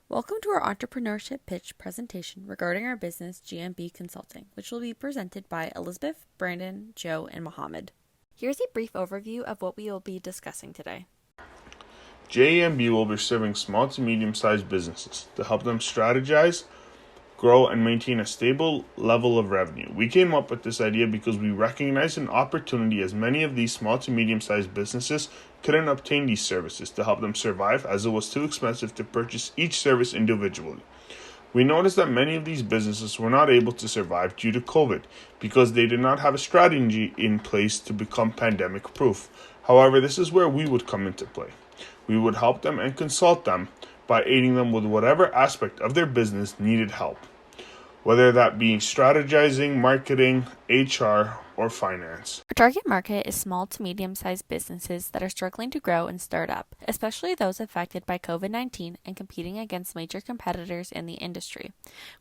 Welcome to our entrepreneurship pitch presentation regarding our business GMB Consulting, which will be presented by Elizabeth, Brandon, Joe, and Mohammed. Here's a brief overview of what we will be discussing today. JMB will be serving small to medium-sized businesses to help them strategize, grow, and maintain a stable level of revenue. We came up with this idea because we recognize an opportunity as many of these small to medium-sized businesses couldn't obtain these services to help them survive, as it was too expensive to purchase each service individually. We noticed that many of these businesses were not able to survive due to COVID because they did not have a strategy in place to become pandemic proof. However, this is where we would come into play. We would help them and consult them by aiding them with whatever aspect of their business needed help, whether that be strategizing, marketing, HR, or finance. Our target market is small to medium-sized businesses that are struggling to grow and start up, especially those affected by COVID-19 and competing against major competitors in the industry.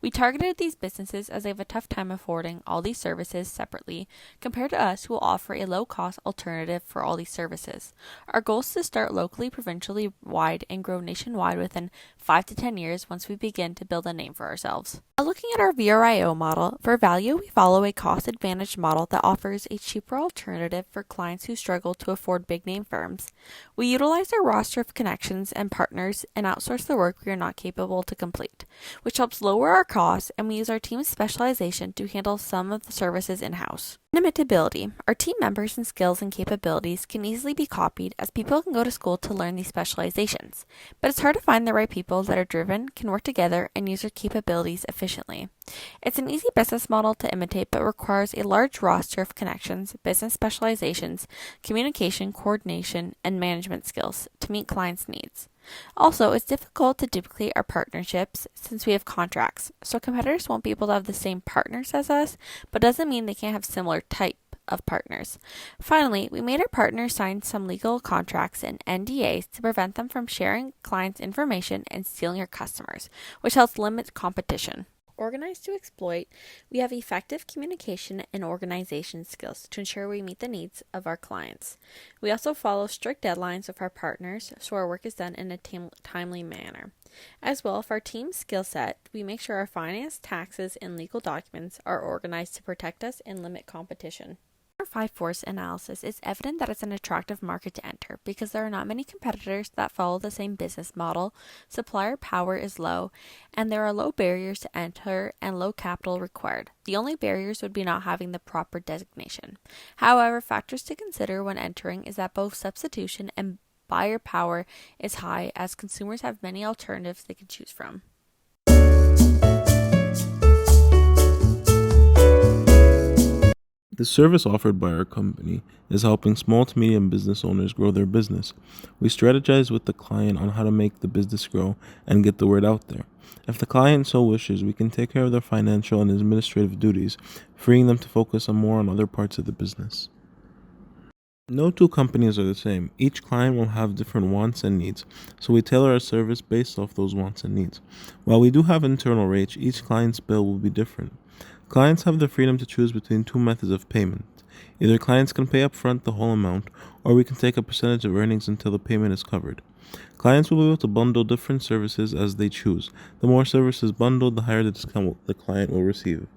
We targeted these businesses as they have a tough time affording all these services separately compared to us, who will offer a low-cost alternative for all these services. Our goal is to start locally, provincially wide, and grow nationwide within 5 to 10 years once we begin to build a name for ourselves. Now, looking at our VRIO model, for value, we follow a cost-advantage model that offers a cheaper alternative for clients who struggle to afford big-name firms. We utilize our roster of connections and partners and outsource the work we are not capable to complete, which helps lower our costs, and we use our team's specialization to handle some of the services in-house. Imitability. Our team members and skills and capabilities can easily be copied, as people can go to school to learn these specializations, but it's hard to find the right people that are driven, can work together, and use their capabilities efficiently. It's an easy business model to imitate, but requires a large roster of connections, business specializations, communication, coordination, and management skills to meet clients' needs. Also, it's difficult to duplicate our partnerships since we have contracts, so competitors won't be able to have the same partners as us, but doesn't mean they can't have similar type of partners. Finally, we made our partners sign some legal contracts and NDAs to prevent them from sharing clients' information and stealing our customers, which helps limit competition. Organized to exploit, we have effective communication and organization skills to ensure we meet the needs of our clients. We also follow strict deadlines with our partners so our work is done in a timely manner. As well, for our team's skill set, we make sure our finance, taxes, and legal documents are organized to protect us and limit competition. Our 5-force analysis, it's evident that it's an attractive market to enter because there are not many competitors that follow the same business model, supplier power is low, and there are low barriers to enter and low capital required. The only barriers would be not having the proper designation. However, factors to consider when entering is that both substitution and buyer power is high, as consumers have many alternatives they can choose from. The service offered by our company is helping small to medium business owners grow their business. We strategize with the client on how to make the business grow and get the word out there. If the client so wishes, we can take care of their financial and administrative duties, freeing them to focus more on other parts of the business. No two companies are the same. Each client will have different wants and needs, so we tailor our service based off those wants and needs. While we do have internal rates, each client's bill will be different. Clients have the freedom to choose between two methods of payment. Either clients can pay upfront the whole amount, or we can take a percentage of earnings until the payment is covered. Clients will be able to bundle different services as they choose. The more services bundled, the higher the discount the client will receive.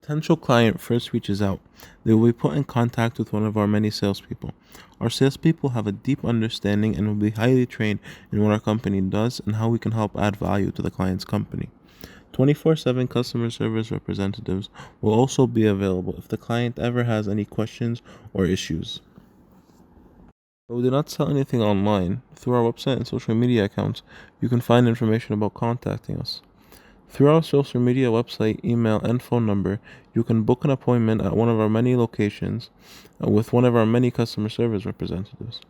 Potential client first reaches out. They will be put in contact with one of our many salespeople. Our salespeople have a deep understanding and will be highly trained in what our company does and how we can help add value to the client's company. 24/7 customer service representatives will also be available if the client ever has any questions or issues. But we do not sell anything online. Through our website and social media accounts, you can find information about contacting us. Through our social media website, email, and phone number, you can book an appointment at one of our many locations with one of our many customer service representatives.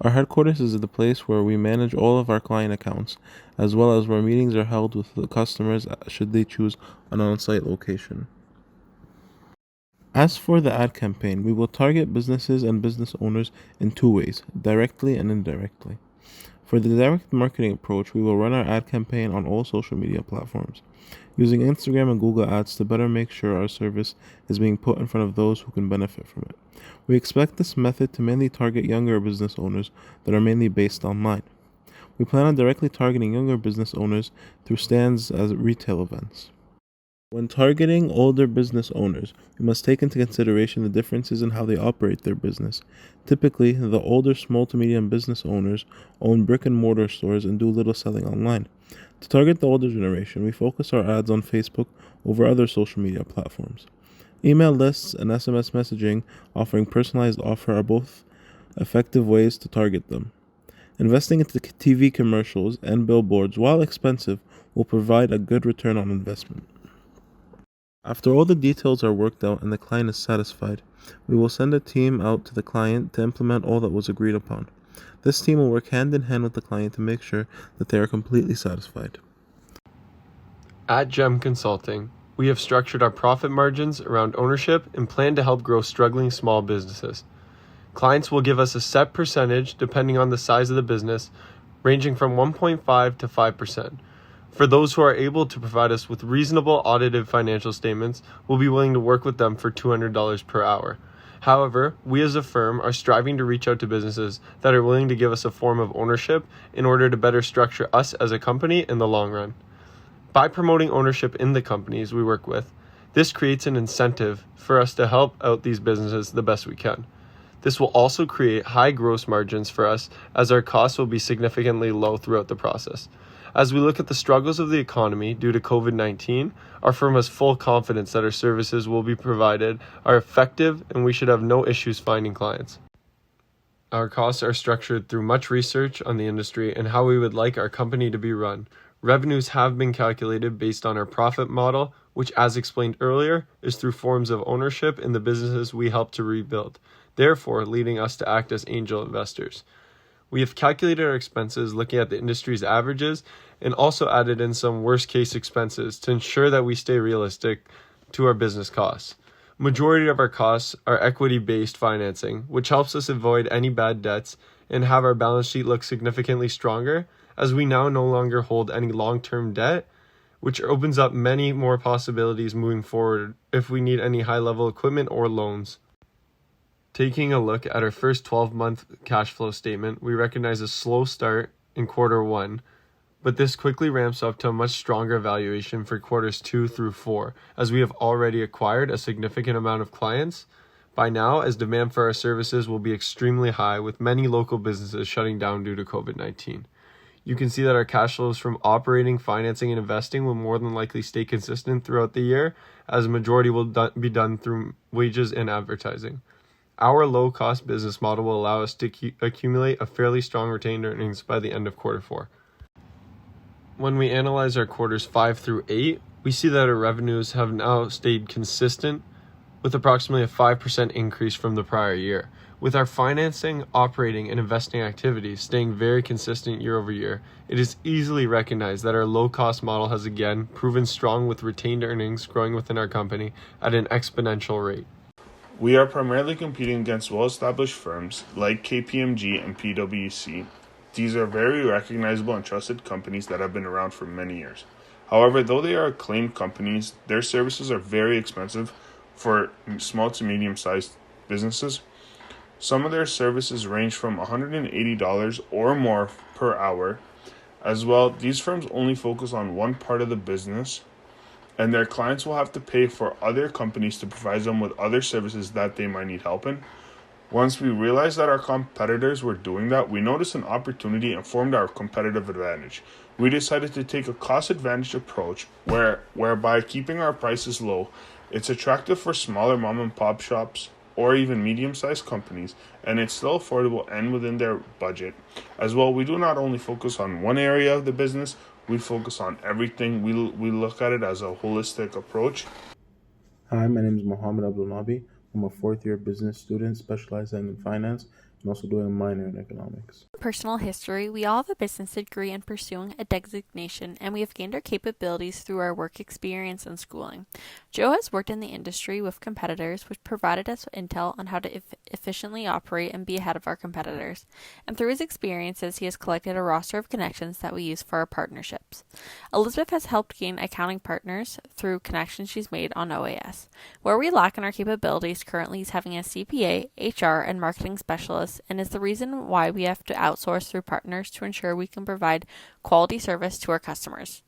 Our headquarters is the place where we manage all of our client accounts, as well as where meetings are held with the customers should they choose an on-site location. As for the ad campaign, we will target businesses and business owners in two ways, directly and indirectly. For the direct marketing approach, we will run our ad campaign on all social media platforms, using Instagram and Google Ads to better make sure our service is being put in front of those who can benefit from it. We expect this method to mainly target younger business owners that are mainly based online. We plan on directly targeting younger business owners through stands at retail events. When targeting older business owners, we must take into consideration the differences in how they operate their business. Typically, the older small to medium business owners own brick and mortar stores and do little selling online. To target the older generation, we focus our ads on Facebook over other social media platforms. Email lists and SMS messaging offering personalized offer are both effective ways to target them. Investing into TV commercials and billboards, while expensive, will provide a good return on investment. After all the details are worked out and the client is satisfied, we will send a team out to the client to implement all that was agreed upon. This team will work hand in hand with the client to make sure that they are completely satisfied. At GEM Consulting, we have structured our profit margins around ownership and plan to help grow struggling small businesses. Clients will give us a set percentage depending on the size of the business, ranging from 1.5 to 5%. For those who are able to provide us with reasonable audited financial statements, we'll be willing to work with them for $200 per hour. However, we as a firm are striving to reach out to businesses that are willing to give us a form of ownership in order to better structure us as a company in the long run. By promoting ownership in the companies we work with, this creates an incentive for us to help out these businesses the best we can. This will also create high gross margins for us, as our costs will be significantly low throughout the process. As we look at the struggles of the economy due to COVID-19, our firm has full confidence that our services will be provided are effective and we should have no issues finding clients. Our costs are structured through much research on the industry and how we would like our company to be run. Revenues have been calculated based on our profit model, which, as explained earlier, is through forms of ownership in the businesses we help to rebuild, therefore leading us to act as angel investors. We have calculated our expenses looking at the industry's averages and also added in some worst-case expenses to ensure that we stay realistic to our business costs. Majority of our costs are equity-based financing, which helps us avoid any bad debts and have our balance sheet look significantly stronger, as we now no longer hold any long-term debt, which opens up many more possibilities moving forward if we need any high-level equipment or loans. Taking a look at our first 12-month cash flow statement, we recognize a slow start in quarter 1, but this quickly ramps up to a much stronger valuation for quarters 2 through 4, as we have already acquired a significant amount of clients by now, as demand for our services will be extremely high, with many local businesses shutting down due to COVID-19. You can see that our cash flows from operating, financing, and investing will more than likely stay consistent throughout the year, as a majority will be done through wages and advertising. Our low-cost business model will allow us to accumulate a fairly strong retained earnings by the end of quarter 4. When we analyze our quarters 5 through 8, we see that our revenues have now stayed consistent with approximately a 5% increase from the prior year. With our financing, operating, and investing activities staying very consistent year over year, it is easily recognized that our low-cost model has again proven strong, with retained earnings growing within our company at an exponential rate. We are primarily competing against well-established firms like KPMG and PwC. These are very recognizable and trusted companies that have been around for many years. However, though they are acclaimed companies, their services are very expensive for small to medium-sized businesses. Some of their services range from $180 or more per hour. As well, these firms only focus on one part of the business, and their clients will have to pay for other companies to provide them with other services that they might need help in. Once we realized that our competitors were doing that, we noticed an opportunity and formed our competitive advantage. We decided to take a cost-advantage approach whereby keeping our prices low, it's attractive for smaller mom-and-pop shops or even medium-sized companies, and it's still affordable and within their budget. As well, we do not only focus on one area of the business, we focus on everything. We look at it as a holistic approach. Hi, my name is Mohammed Abdul Nabi. I'm a fourth-year business student specializing in finance and also doing a minor in economics. Personal history, we all have a business degree and pursuing a designation, and we have gained our capabilities through our work experience and schooling. Joe has worked in the industry with competitors, which provided us intel on how to efficiently operate and be ahead of our competitors. And through his experiences, he has collected a roster of connections that we use for our partnerships. Elizabeth has helped gain accounting partners through connections she's made on OAS. Where we lack in our capabilities currently is having a CPA, HR, and marketing specialist us and is the reason why we have to outsource through partners to ensure we can provide quality service to our customers.